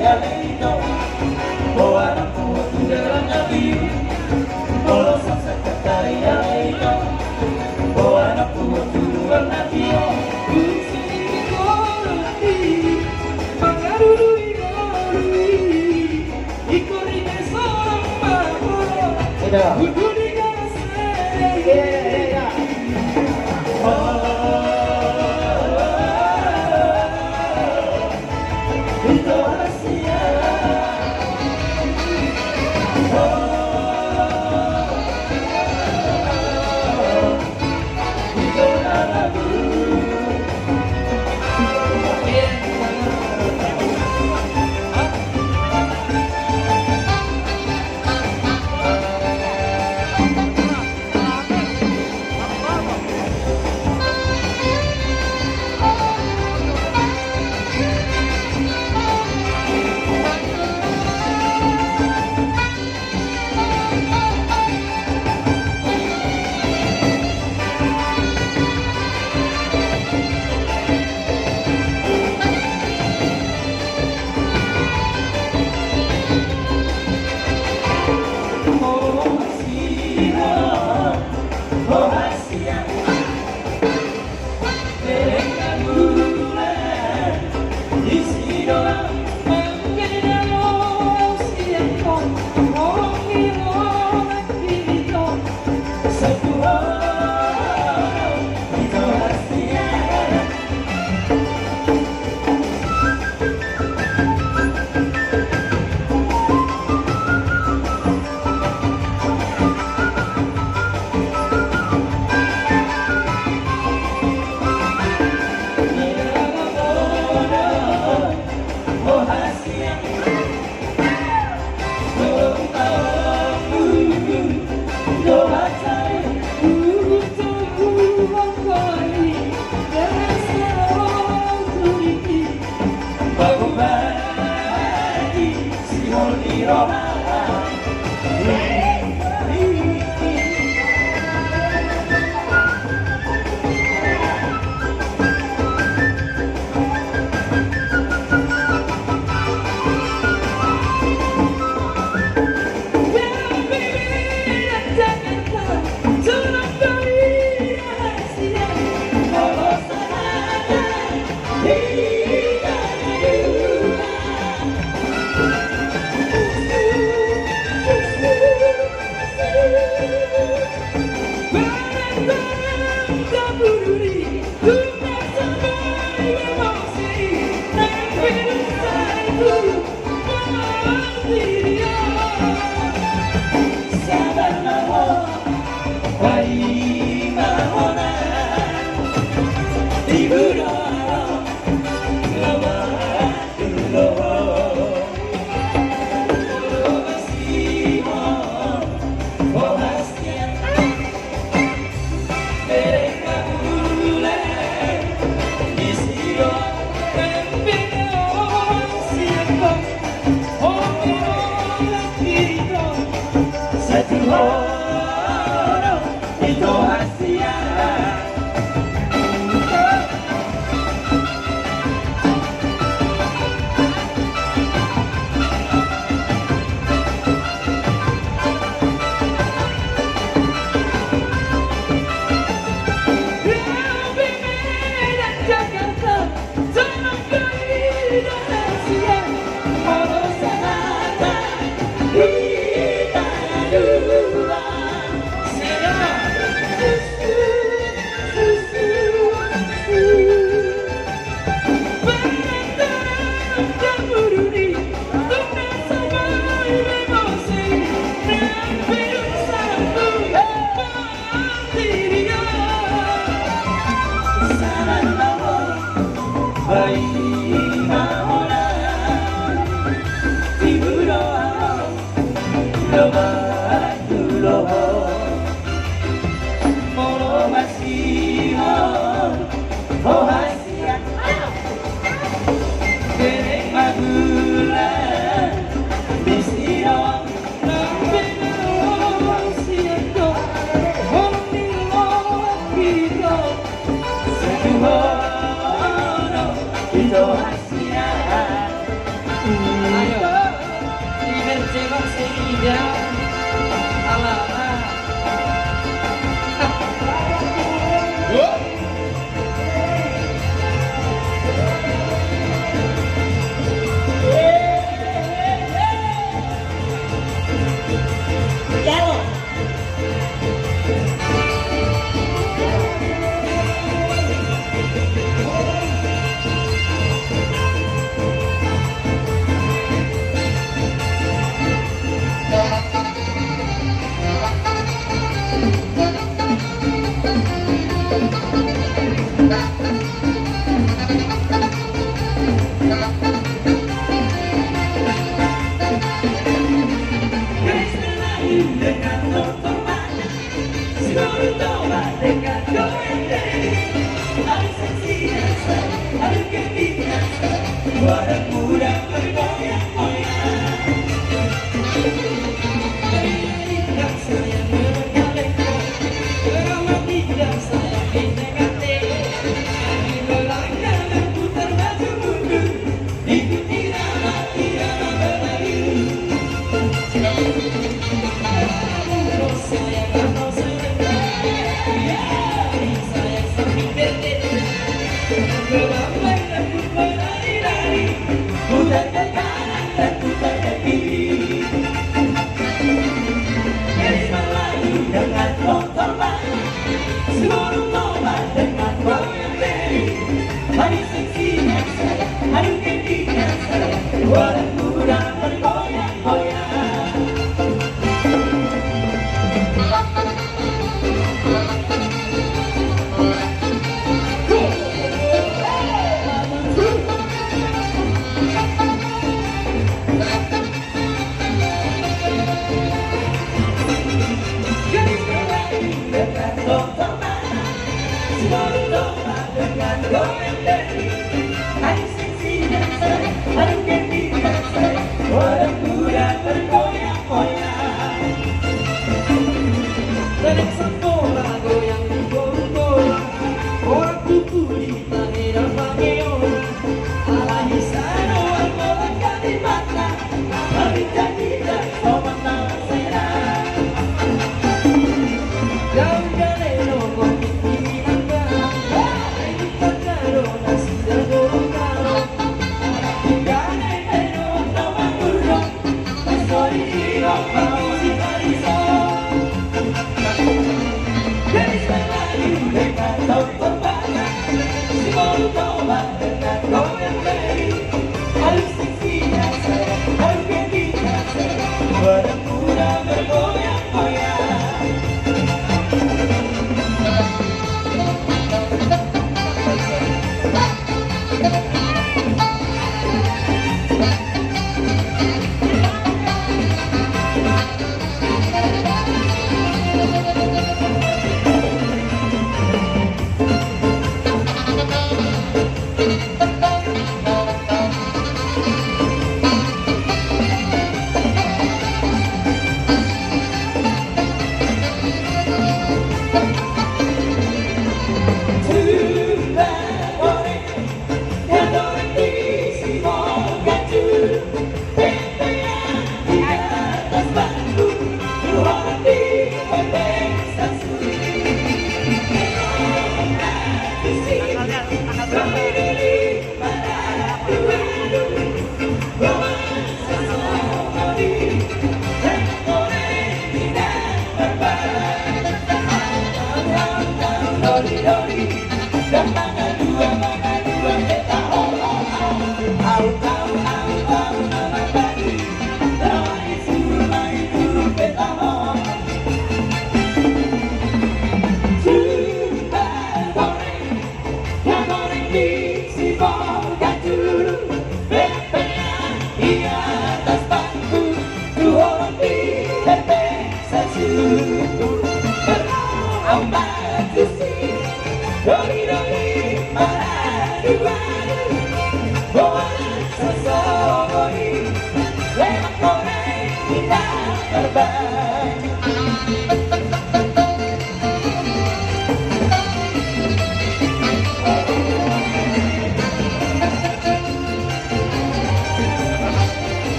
ya leído, o anak buah dalam nabi, kalau saksa kata ya leído, o anak buah dalam nabi. terjebak seindah ala-ala.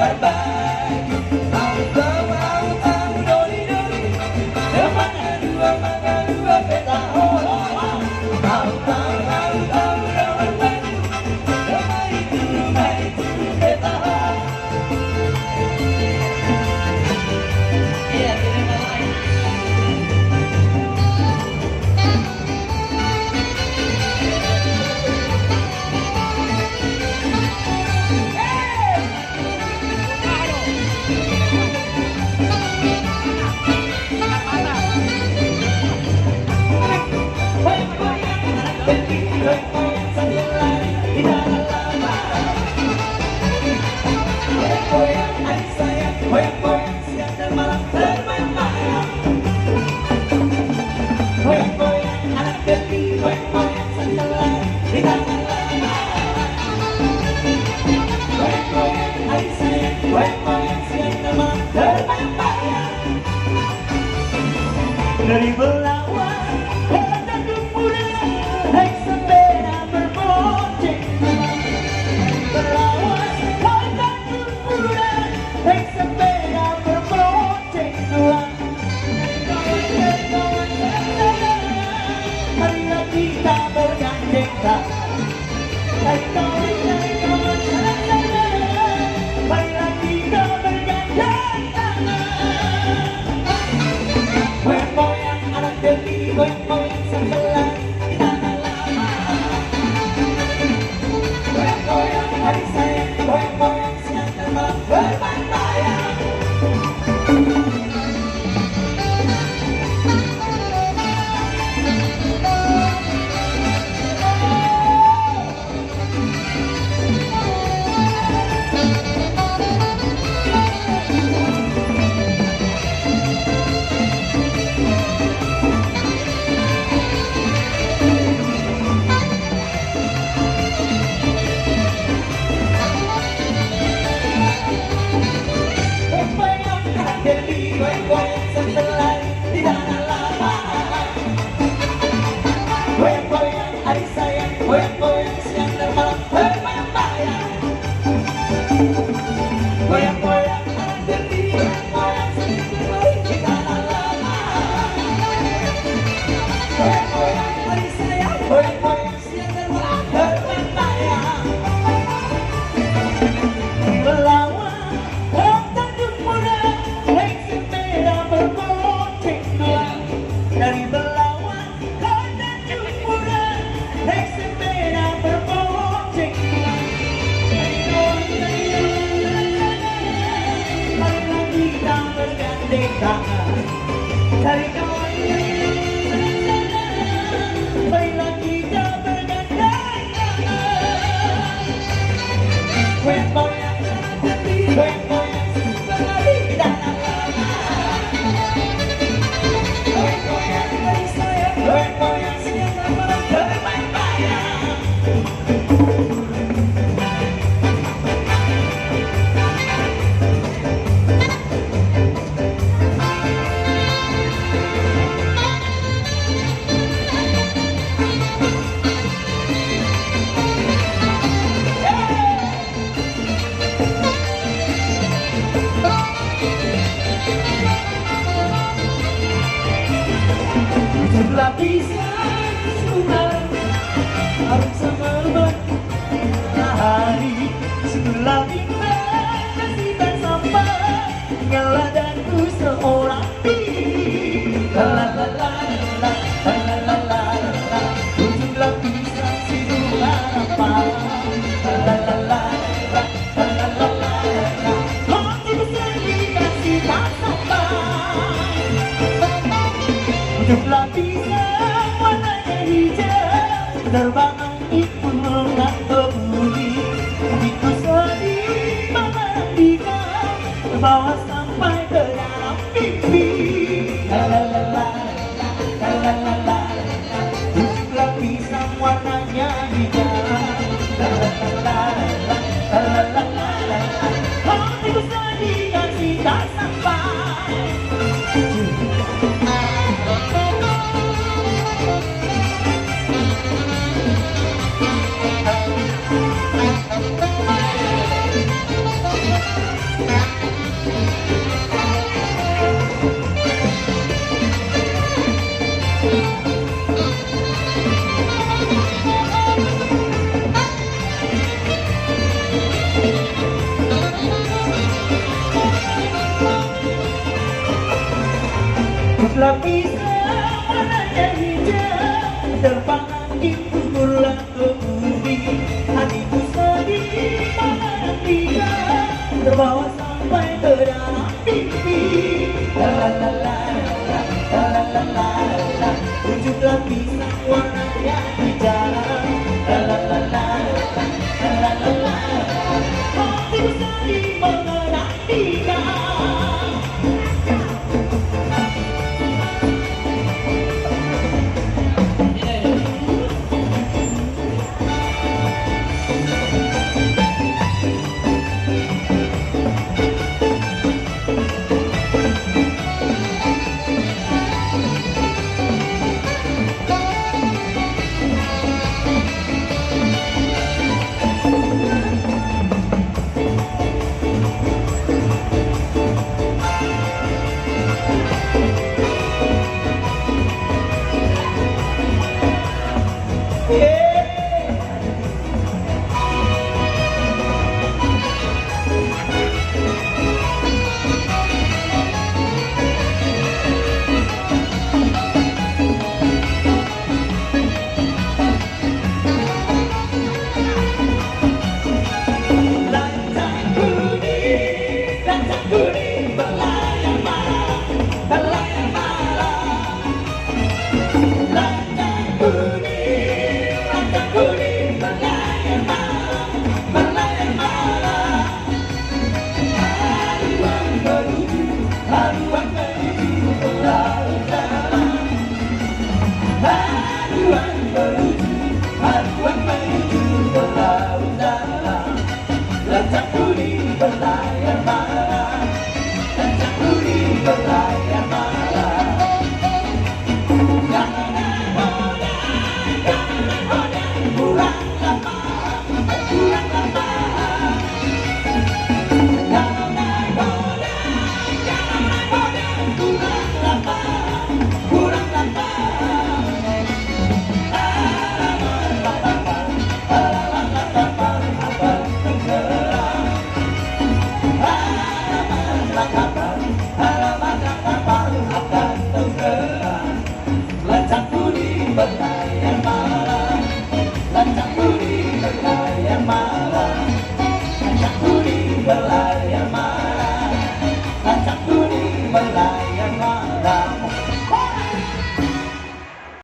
berbagi. Tahu dori-dori, depannya dua mata dua peta. Tahu berbagi, rumah itu peta. Iya, tidak lain. Dari Belawan, kota Kumpul, naik sepeda berboncengan. Belawan, kota Kumpul, naik sepeda berboncengan. Marilah kita bergandeng tangan. Marilah kita bergandeng tangan. Goyang-goyang anak deli, goyang-goyang sebelah di tanah lama. Goyang-goyang hari sayang, goyang-goyang siang dan malam berpantaian. Goyang-goyang sebelah di tanah lama. Goyang-goyang hari sayang, goyang-goyang siang dan malam berbayang-bayang. Goyang-goyang anak deli, goyang-goyang sebelah di tanah lama. Goyang-goyang hari sayang, goyang-goyang siang dan malam berbayang-bayang. Belawan, kota Kumpul, naik sepeda berboncengan. Dari Belawan, kota Kumpul, naik sepeda berboncengan. Marilah kita bergandeng tangan. Dari kawan, marilah kita bergandeng tangan. Goyang-goyang goyang-goyang sebelah di tanah lama. Goyang-goyang hari sayang, goyang-goyang siang dan malam berbayang-bayang. Sebelah pisang sungai harus sama matahari. Sebelah bintang kasihkan sampai tinggallah danku seorang diri. La-la-la-la-la, la-la-la-la-la, ujunglah pisang sidulah lapar. La-la-la-la-la, la-la-la-la-la, hatiku sendiri kasihkan sampai. Ujunglah pisang warnanya hijau, terbang itu mengantuk bunyi. Hatiku sedih memandikan, terbawa sampai ke dalam mimpi. La-la-la-la, la-la-la-la, ujunglah pisang warnanya hijau. La-la-la-la, la-la-la-la, hatiku sedih kasih tak sampai. lapisan warnanya hijau, terbang angin pulang ke bumi. Hatiku sedih mengenang dia, terbawa sampai ke dalam mimpi. La la la la la la la la la la, ujung lapisan warnanya hijau. La la la la la la la la, hatiku sedih mengenang dia. La